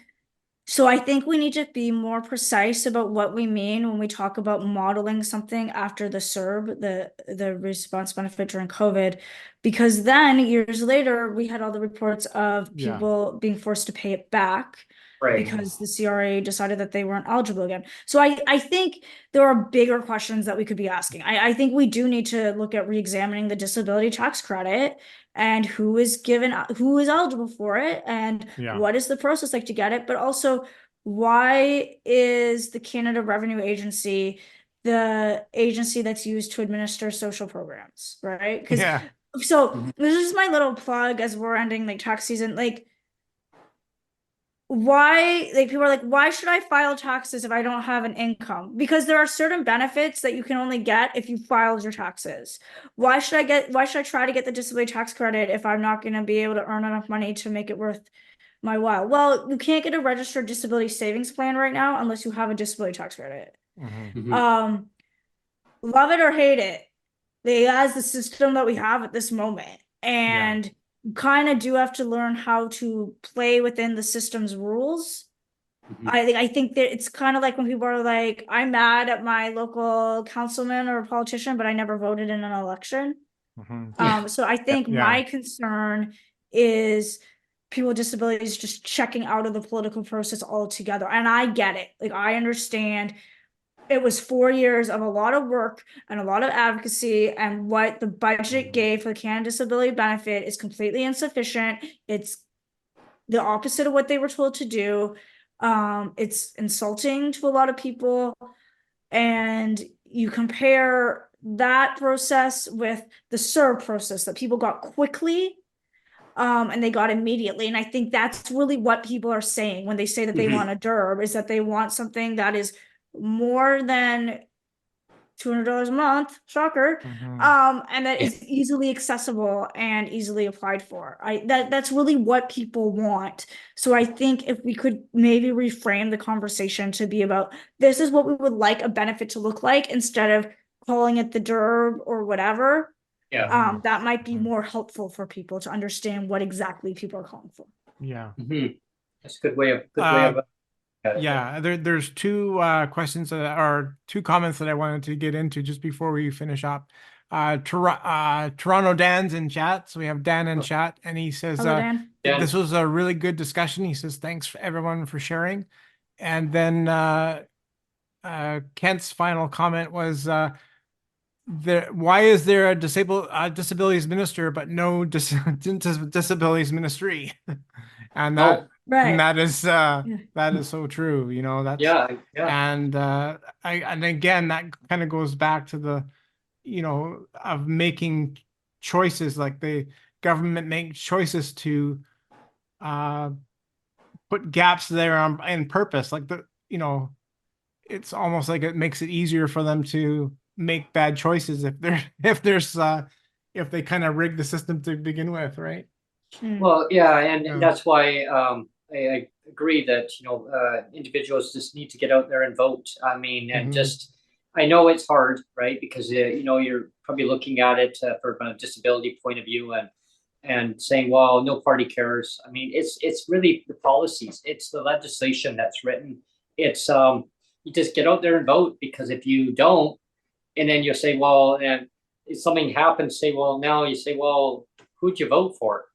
so I think we need to be more precise about what we mean when we talk about modeling something after the CERB, the response benefit during COVID, because then years later we had all the reports of people being forced to pay it back Right. because the CRA decided that they weren't eligible again. So I think there are bigger questions that we could be asking. I think we do need to look at re-examining the disability tax credit and who is eligible for it, and what is the process like to get it, but also why is the Canada Revenue Agency the agency that's used to administer social programs, right? Because so this is my little plug as we're ending like tax season. Like, why, like, people are like, why should I file taxes if I don't have an income? Because there are certain benefits that you can only get if you filed your taxes. Why should I try to get the disability tax credit if I'm not going to be able to earn enough money to make it worth my while? Well, you can't get a registered disability savings plan right now unless you have a disability tax credit. Love it or hate it, that's the system that we have at this moment, and kind of do have to learn how to play within the system's rules. I think that it's kind of like when people are like, I'm mad at my local councilman or politician, but I never voted in an election. So I think my concern is people with disabilities just checking out of the political process altogether. And I get it. Like, I understand it was 4 years of a lot of work and a lot of advocacy, and what the budget gave for the Canada Disability Benefit is completely insufficient. It's the opposite of what they were told to do. It's insulting to a lot of people, and you compare that process with the SERB process that people got quickly, and they got immediately. And I think that's really what people are saying when they say that they want a DERB, is that they want something that is more than $200 a month, shocker, and that is easily accessible and easily applied for. That's really what people want. So I think if we could maybe reframe the conversation to be about, this is what we would like a benefit to look like, instead of calling it the DERB or whatever. That might be more helpful for people to understand what exactly people are calling for. That's a good way of there's two questions two comments that I wanted to get into just before we finish up. Toronto Dan's in chat, so we have Dan in chat, and he says, hello, Dan. This was a really good discussion. He says, thanks for everyone for sharing. And then Kent's final comment was, why is there a disabilities minister but no disabilities ministry? And that and that is so true. You know, that's and and again, that kind of goes back to the, you know, of making choices, like the government makes choices to put gaps there in purpose, like it's almost like it makes it easier for them to make bad choices if they kind of rig the system to begin with, right? Well, and that's why I agree that individuals just need to get out there and vote. I mean, and I know it's hard, right? Because you're probably looking at it from a disability point of view, and saying, well, no party cares. I mean, it's really the policies, it's the legislation that's written. It's you just get out there and vote, because if you don't, and then you say, well, and if something happens, say, well, now you say, well, who'd you vote for?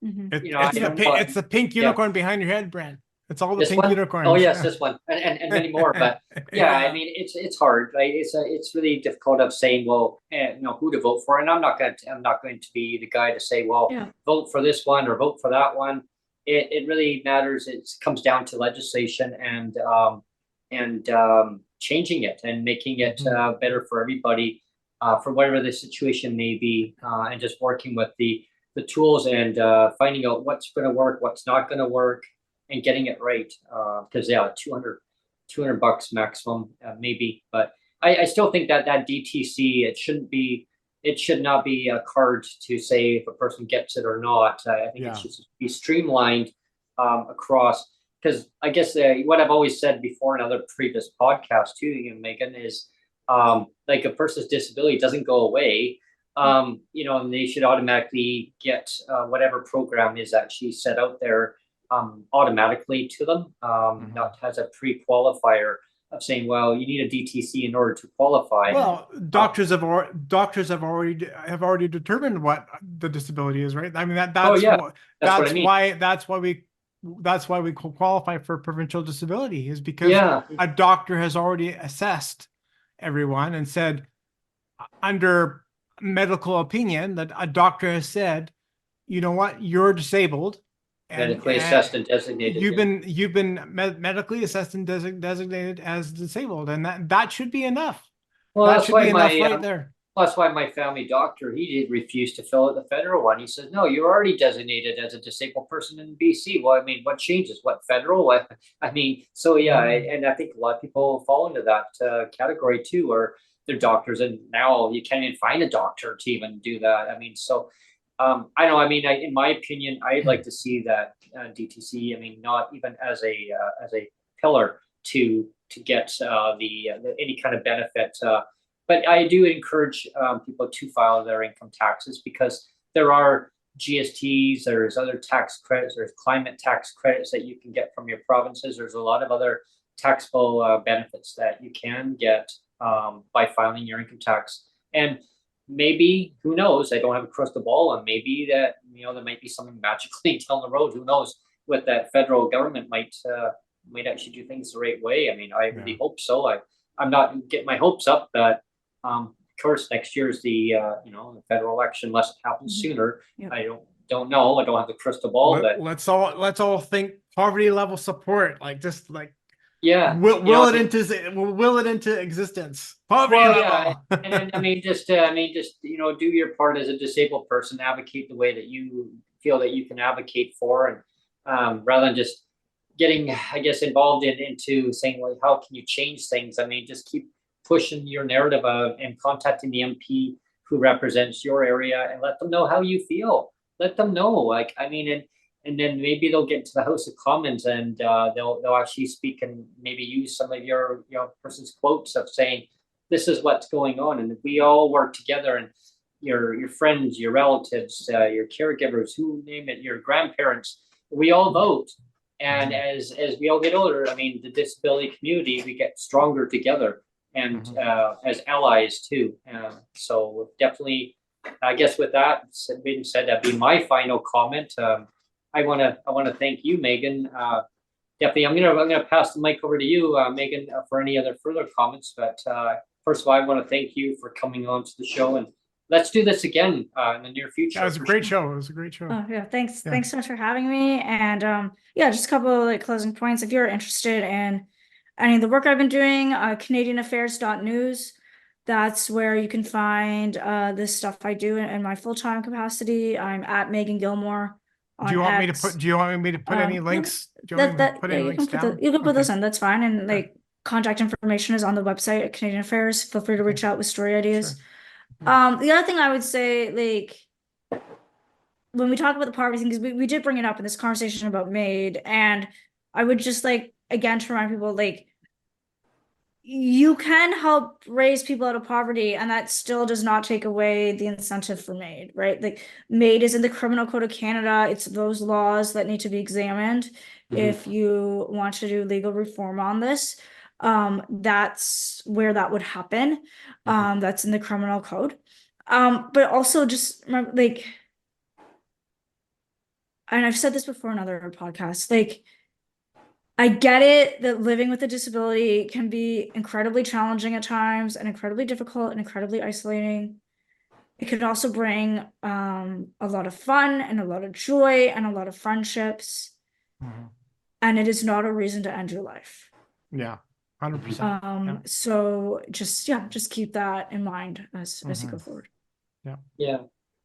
It's the pink unicorn behind your head, Brent. It's all the pink unicorns. Oh yes, this one, and many more. But I mean, it's hard, right? It's really difficult of saying, well, who to vote for. And I'm not going to be the guy to say, well, vote for this one or vote for that one. It really matters. It comes down to legislation and changing it and making it better for everybody, for whatever the situation may be, and just working with the tools and finding out what's going to work, what's not going to work, and getting it right. Because $200 maximum, maybe. But I still think that DTC, it should not be a card to say if a person gets it or not. I think it should be streamlined across. Because I guess what I've always said before in other previous podcasts too, Meagan, is like a person's disability doesn't go away. And they should automatically get whatever program is actually set out there automatically to them, not as a pre-qualifier of saying, well, you need a DTC in order to qualify. Well, doctors have already determined what the disability is, right? I mean, that's what I mean. That's why that's why we qualify for provincial disability, is because Yeah. a doctor has already assessed everyone and said, under medical opinion, that a doctor has said, you know what, you're disabled. Medically assessed and designated. You've been medically assessed and designated as disabled, and that should be enough. Well, That that's should why be enough my right there. that's why my family doctor, he did refuse to fill out the federal one. He says, no, you're already designated as a disabled person in BC. Well, I mean, what changes? What federal? What? I mean, so yeah, and I think a lot of people fall into that category too, or they're doctors, and now you can't even find a doctor to even do that. I mean, so I know. I mean, in my opinion, I'd like to see that DTC. I mean, not even as a pillar to get the any kind of benefit. But I do encourage people to file their income taxes, because there are GSTs, there's other tax credits, there's climate tax credits that you can get from your provinces. There's a lot of other taxable benefits that you can get by filing your income tax. And maybe, who knows, I don't have a crystal ball, and maybe that, there might be something magically down the road, who knows, with that federal government might actually do things the right way. I mean, I really hope so. I'm not getting my hopes up, but of course next year is the the federal election, unless it happens sooner. I don't know. I don't have the crystal ball. But let's all think poverty level support, like just like will it into existence. Poverty level. And I mean, just do your part as a disabled person. Advocate the way that you feel that you can advocate for, and rather than just getting, I guess, involved into saying, like, how can you change things? I mean, just keep pushing your narrative and contacting the MP who represents your area, and let them know how you feel. Let them know, like, I mean, and then maybe they'll get to the House of Commons, and they'll actually speak and maybe use some of your person's quotes of saying, this is what's going on. And if we all work together, and your friends, your relatives, your caregivers, who name it, your grandparents, we all vote. And as we all get older, I mean, the disability community, we get stronger together, and as allies too. So definitely, I guess with that being said, that'd be my final comment. I want to thank you, Meagan. Definitely, I'm gonna pass the mic over to you, Meagan, for any other further comments. But first of all, I want to thank you for coming on to the show, and let's do this again in the near future. That was a great show. It was a great show. Oh yeah, thanks so much for having me. And just a couple of closing points. If you're interested in any of the work I've been doing, CanadianAffairs.news. That's where you can find this stuff I do in my full-time capacity. I'm at Meagan Gillmore. Do you want me to put any links? Do you want me to put any links down? You can put those in. That's fine. And contact information is on the website at Canadian Affairs. Feel free to reach out with story ideas. Sure. The other thing I would say, when we talk about the poverty thing, because we did bring it up in this conversation about MAiD, and I would just again to remind people, you can help raise people out of poverty, and that still does not take away the incentive for MAiD, right? MAiD is in the Criminal Code of Canada. It's those laws that need to be examined if you want to do legal reform on this. That's where that would happen. That's in the Criminal Code. But also just remember, and I've said this before in other podcasts, I get it that living with a disability can be incredibly challenging at times, and incredibly difficult, and incredibly isolating. It could also bring a lot of fun and a lot of joy and a lot of friendships. And it is not a reason to end your life. Yeah, 100%. So just keep that in mind as you go forward. Yeah.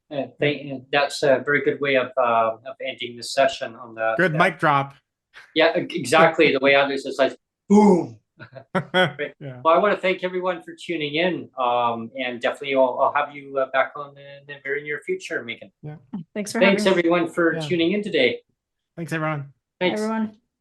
That's a very good way of ending this session on that. Good mic drop. Yeah, exactly. The way others is like, boom. Right. Well, I want to thank everyone for tuning in. And definitely I'll have you back on in the very near future, Meagan. Thanks everyone for tuning in today. Thanks, everyone. Thanks. Everyone.